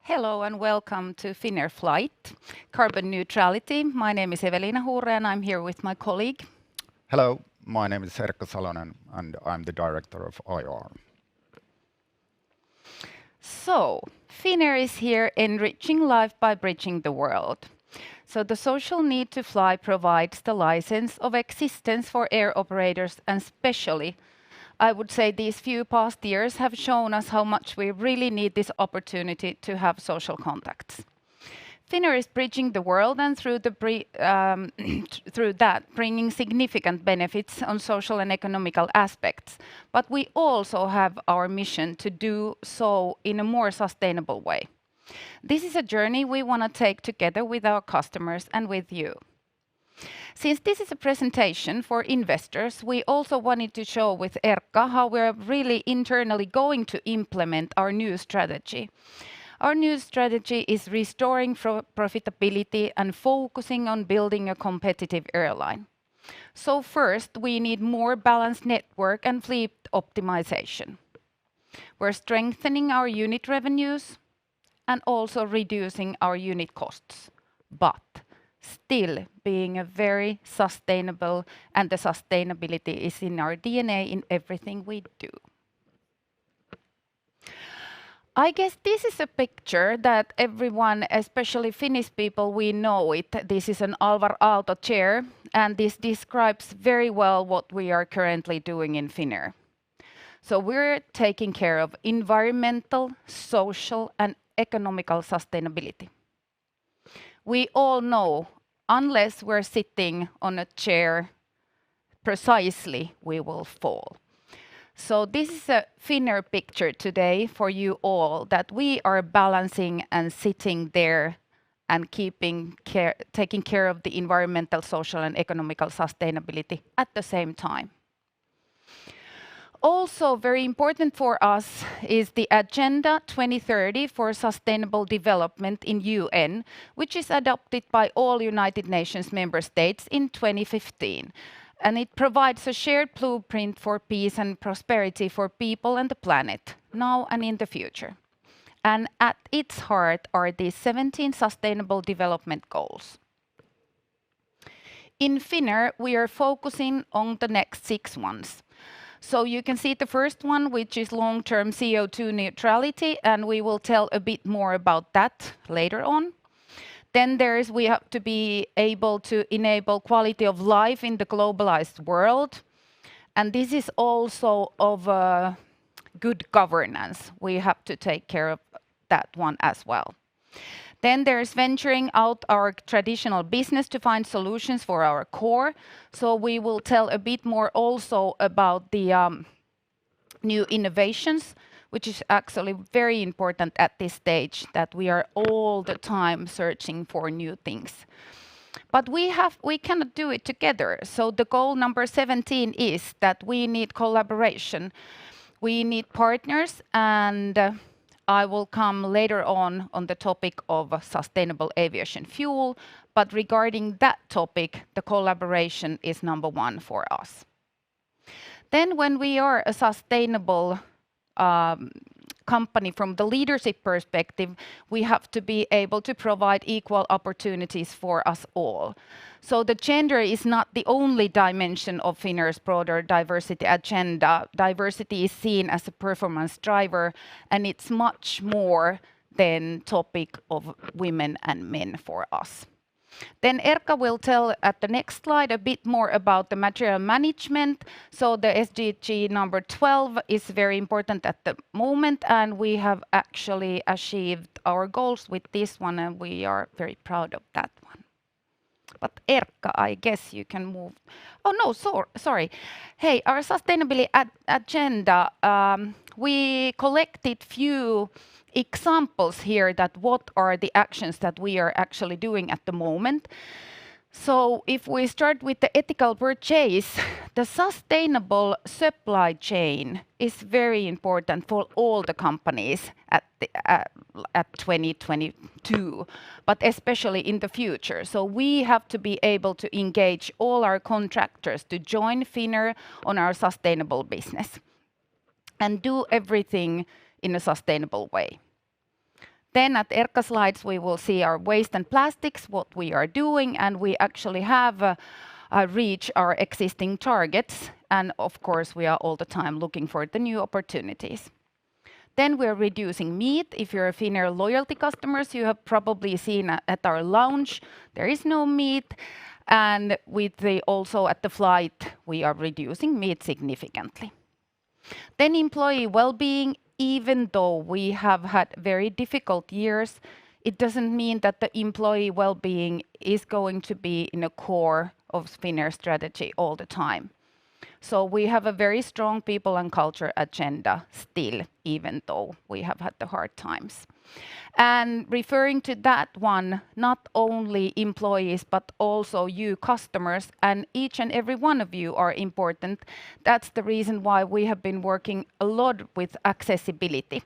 Hello and welcome to Finnair Flight, Carbon Neutrality. My name is Eveliina Huurre and I'm here with my colleague. Hello, my name is Erkka Salonen and I'm the director of IR. So, Finnair is here enriching life by bridging the world. So the social need to fly provides the license of existence for air operators, and especially I would say these few past years have shown us how much we really need this opportunity to have social contacts. Finnair is bridging the world and through that bringing significant benefits on social and economical aspects. But we also have our mission to do so in a more sustainable way. This is a journey we want to take together with our customers and with you. Since this is a presentation for investors, we also wanted to show with Erkka how we're really internally going to implement our new strategy. Our new strategy is restoring profitability and focusing on building a competitive airline. So first, we need more balanced network and fleet optimization. We're strengthening our unit revenues and also reducing our unit costs, but still being a very sustainable, and the sustainability is in our DNA in everything we do. I guess this is a picture that everyone, especially Finnish people, we know it. This is an Alvar Aalto chair, and this describes very well what we are currently doing in Finnair. So we're taking care of environmental, social, and economical sustainability. We all know, unless we're sitting on a chair precisely, we will fall. So this is a Finnair picture today for you all, that we are balancing and sitting there and taking care of the environmental, social and economical sustainability at the same time. Also very important for us is the Agenda 2030 for Sustainable Development in UN, which is adopted by all United Nations member states in 2015. And it provides a shared blueprint for peace and prosperity for people and the planet, now and in the future. And at its heart are the 17 Sustainable Development Goals. In Finnair, we are focusing on the next 6 ones. So you can see the first one, which is long-term CO2 neutrality, and we will tell a bit more about that later on. Then we have to be able to enable quality of life in the globalized world. And this is also of good governance. We have to take care of that one as well. Then there's venturing out our traditional business to find solutions for our core. So we will tell a bit more also about the new innovations, which is actually very important at this stage, that we are all the time searching for new things. But we cannot do it together. So the goal number 17 is that we need collaboration. We need partners, and I will come later on the topic of sustainable aviation fuel. But regarding that topic, the collaboration is number 1 for us. Then when we are a sustainable company from the leadership perspective, we have to be able to provide equal opportunities for us all. So the gender is not the only dimension of Finnair's broader diversity agenda. Diversity is seen as a performance driver, and it's much more than topic of women and men for us. Then Erkka will tell at the next slide a bit more about the material management. So the SDG number 12 is very important at the moment, and we have actually achieved our goals with this one, and we are very proud of that one. But Erkka, I guess you can move. Oh no, sorry. Hey, our sustainability agenda, we collected few examples here that what are the actions that we are actually doing at the moment. So if we start with the ethical purchase, the sustainable supply chain is very important for all the companies at 2022, but especially in the future. So we have to be able to engage all our contractors to join Finnair on our sustainable business and do everything in a sustainable way. Then at Erkka slides, we will see our waste and plastics, what we are doing, and we actually have reached our existing targets. And of course, we are all the time looking for the new opportunities. Then we're reducing meat. If you're a Finnair loyalty customers, you have probably seen at our lounge, there is no meat. And also at the flight, we are reducing meat significantly. Then employee well-being, even though we have had very difficult years, it doesn't mean that the employee well-being is going to be in a core of Finnair strategy all the time. So we have a very strong people and culture agenda still, even though we have had the hard times. And referring to that one, not only employees, but also you customers, and each and every one of you are important. That's the reason why we have been working a lot with accessibility.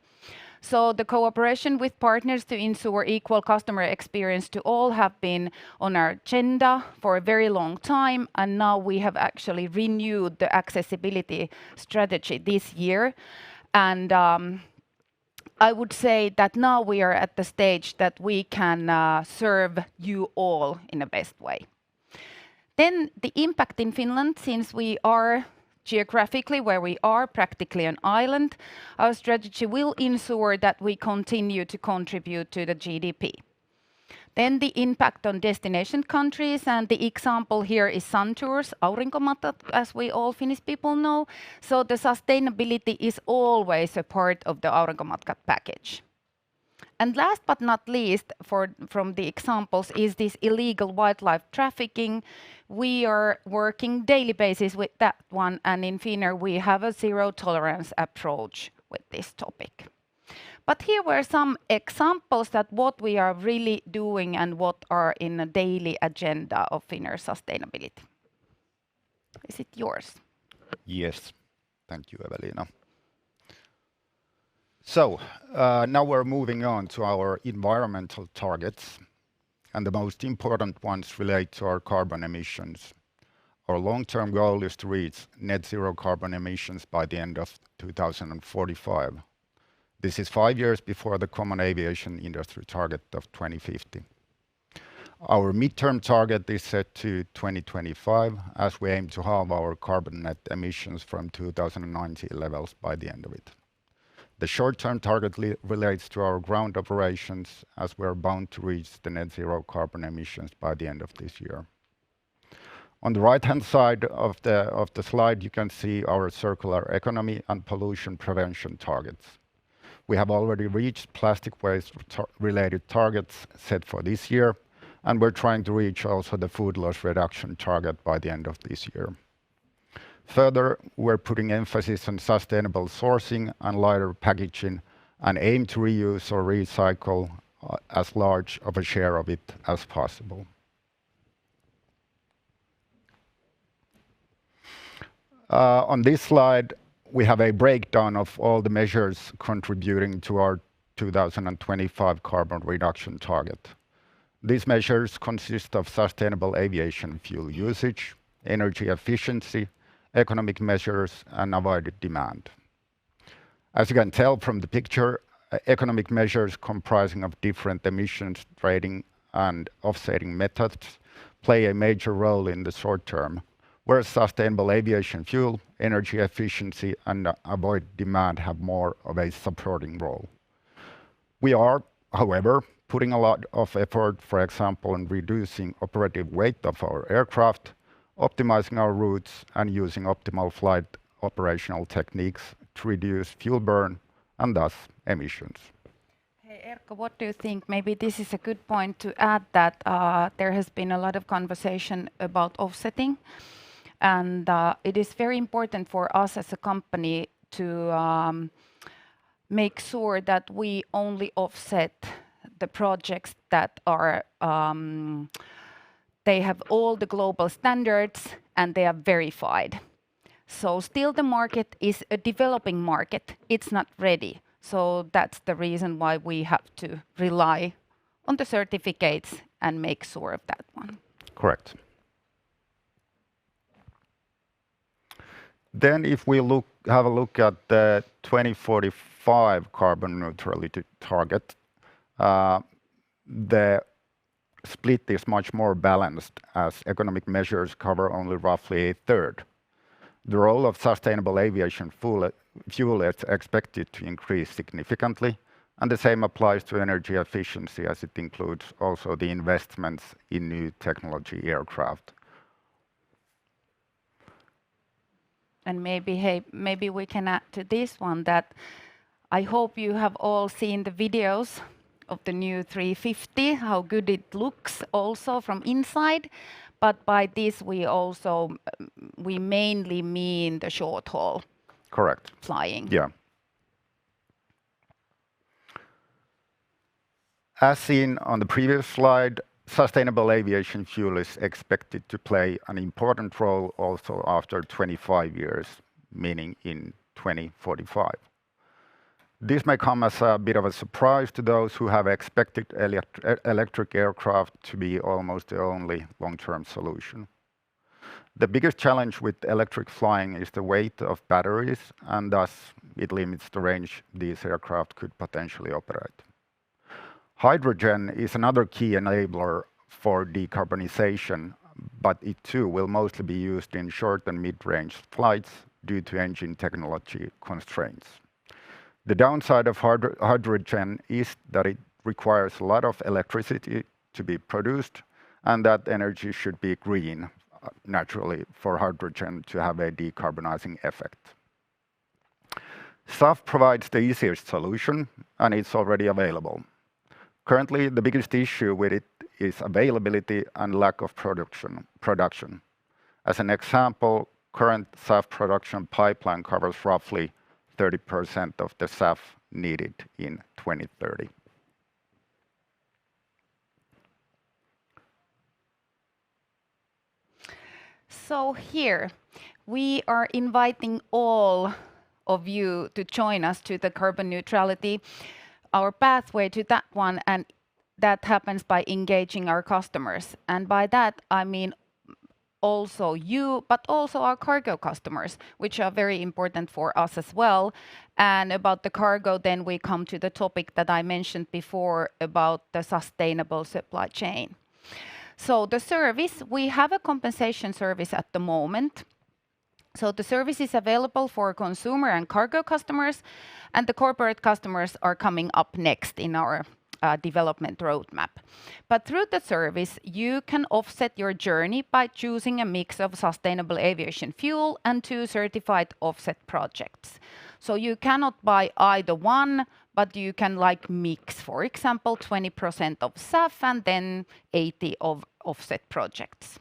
So the cooperation with partners to ensure equal customer experience to all have been on our agenda for a very long time, and now we have actually renewed the accessibility strategy this year. And I would say that now we are at the stage that we can serve you all in the best way. Then the impact in Finland, since we are geographically where we are, practically an island, our strategy will ensure that we continue to contribute to the GDP. Then the impact on destination countries, and the example here is Sun Tours, Aurinkomatat, as we all Finnish people know. So the sustainability is always a part of the Aurinkomatkat package. And last but not least, from the examples, is this illegal wildlife trafficking. We are working daily basis with that one, and in Finnair we have a zero tolerance approach with this topic. But here were some examples that what we are really doing and what are in a daily agenda of Finnair sustainability. Is it yours? Yes, thank you, Eveliina. So now we're moving on to our environmental targets, and the most important ones relate to our carbon emissions. Our long-term goal is to reach net zero carbon emissions by the end of 2045. This is 5 years before the common aviation industry target of 2050. Our midterm target is set to 2025, as we aim to halve our carbon net emissions from 2019 levels by the end of it. The short-term target relates to our ground operations, as we are bound to reach the net zero carbon emissions by the end of this year. On the right-hand side of the slide, you can see our circular economy and pollution prevention targets. We have already reached plastic waste related targets set for this year, and we're trying to reach also the food loss reduction target by the end of this year. Further, we're putting emphasis on sustainable sourcing and lighter packaging, and aim to reuse or recycle as large of a share of it as possible. On this slide, we have a breakdown of all the measures contributing to our 2025 carbon reduction target. These measures consist of sustainable aviation fuel usage, energy efficiency, economic measures, and avoided demand. As you can tell from the picture, economic measures comprising of different emissions trading and offsetting methods play a major role in the short term, whereas sustainable aviation fuel, energy efficiency, and avoid demand have more of a supporting role. We are, however, putting a lot of effort, for example, in reducing operative weight of our aircraft, optimizing our routes, and using optimal flight operational techniques to reduce fuel burn and thus emissions. Hey Erkka, what do you think? Maybe this is a good point to add that there has been a lot of conversation about offsetting, and it is very important for us as a company to make sure that we only offset the projects that are they have all the global standards and they are verified. So still the market is a developing market. It's not ready. So that's the reason why we have to rely on the certificates and make sure of that one. Correct. Then if we have a look at the 2045 carbon neutrality target, the split is much more balanced as economic measures cover only roughly a third. The role of sustainable aviation fuel is expected to increase significantly, and the same applies to energy efficiency as it includes also the investments in new technology aircraft. And maybe we can add to this one that I hope you have all seen the videos of the new 350, how good it looks also from inside. But by this we mainly mean the short haul. Correct. Flying. Yeah. As seen on the previous slide, sustainable aviation fuel is expected to play an important role also after 25 years, meaning in 2045. This may come as a bit of a surprise to those who have expected electric aircraft to be almost the only long-term solution. The biggest challenge with electric flying is the weight of batteries, and thus it limits the range these aircraft could potentially operate. Hydrogen is another key enabler for decarbonization, but it too will mostly be used in short and mid-range flights due to engine technology constraints. The downside of hydrogen is that it requires a lot of electricity to be produced, and that energy should be green, naturally, for hydrogen to have a decarbonizing effect. SAF provides the easiest solution, and it's already available. Currently, the biggest issue with it is availability and lack of production. As an example, current SAF production pipeline covers roughly 30% of the SAF needed in 2030. So here, we are inviting all of you to join us to the carbon neutrality, our pathway to that one, and that happens by engaging our customers. And by that, I mean also you, but also our cargo customers, which are very important for us as well. And about the cargo, then we come to the topic that I mentioned before about the sustainable supply chain. So the service, we have a compensation service at the moment. So the service is available for consumer and cargo customers, and the corporate customers are coming up next in our development roadmap. But through the service, you can offset your journey by choosing a mix of sustainable aviation fuel and 2 certified offset projects. So you cannot buy either one, but you can mix, for example, 20% of SAF and then 80 of offset projects.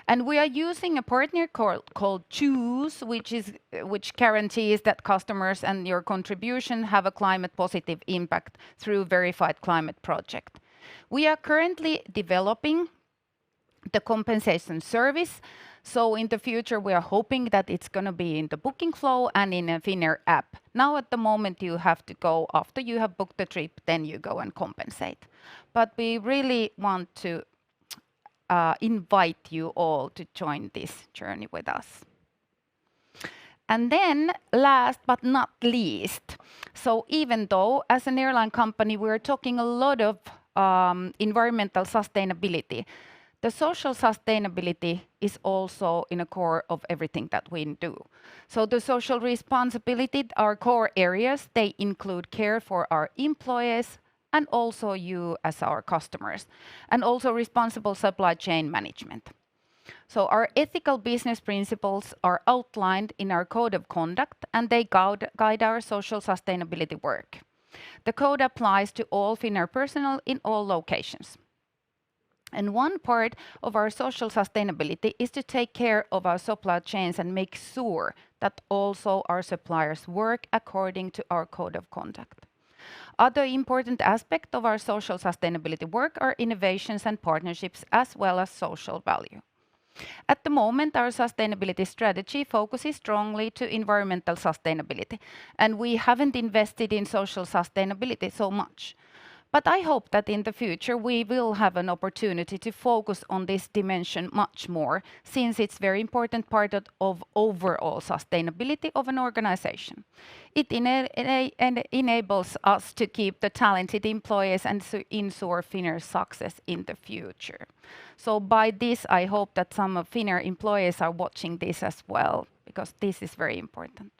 And we are using a partner called Choose, which guarantees that customers and your contribution have a climate positive impact through verified climate project. We are currently developing the compensation service. So in the future, we are hoping that it's going to be in the booking flow and in a Finnair app. Now at the moment, you have to go after you have booked the trip, then you go and compensate. But we really want to invite you all to join this journey with us. And then last but not least, so even though as an airline company we're talking a lot of environmental sustainability, the social sustainability is also in the core of everything that we do. So the social responsibility, our core areas, they include care for our employees, and also you as our customers, and also responsible supply chain management. So our ethical business principles are outlined in our code of conduct, and they guide our social sustainability work. The code applies to all Finnair personnel in all locations. And one part of our social sustainability is to take care of our supply chains and make sure that also our suppliers work according to our code of conduct. Other important aspects of our social sustainability work are innovations and partnerships, as well as social value. At the moment, our sustainability strategy focuses strongly to environmental sustainability, and we haven't invested in social sustainability so much. But I hope that in the future we will have an opportunity to focus on this dimension much more, since it's very important part of overall sustainability of an organization. It enables us to keep the talented employees and to ensure Finnair's success in the future. So by this, I hope that some of Finnair employees are watching this as well, because this is very important.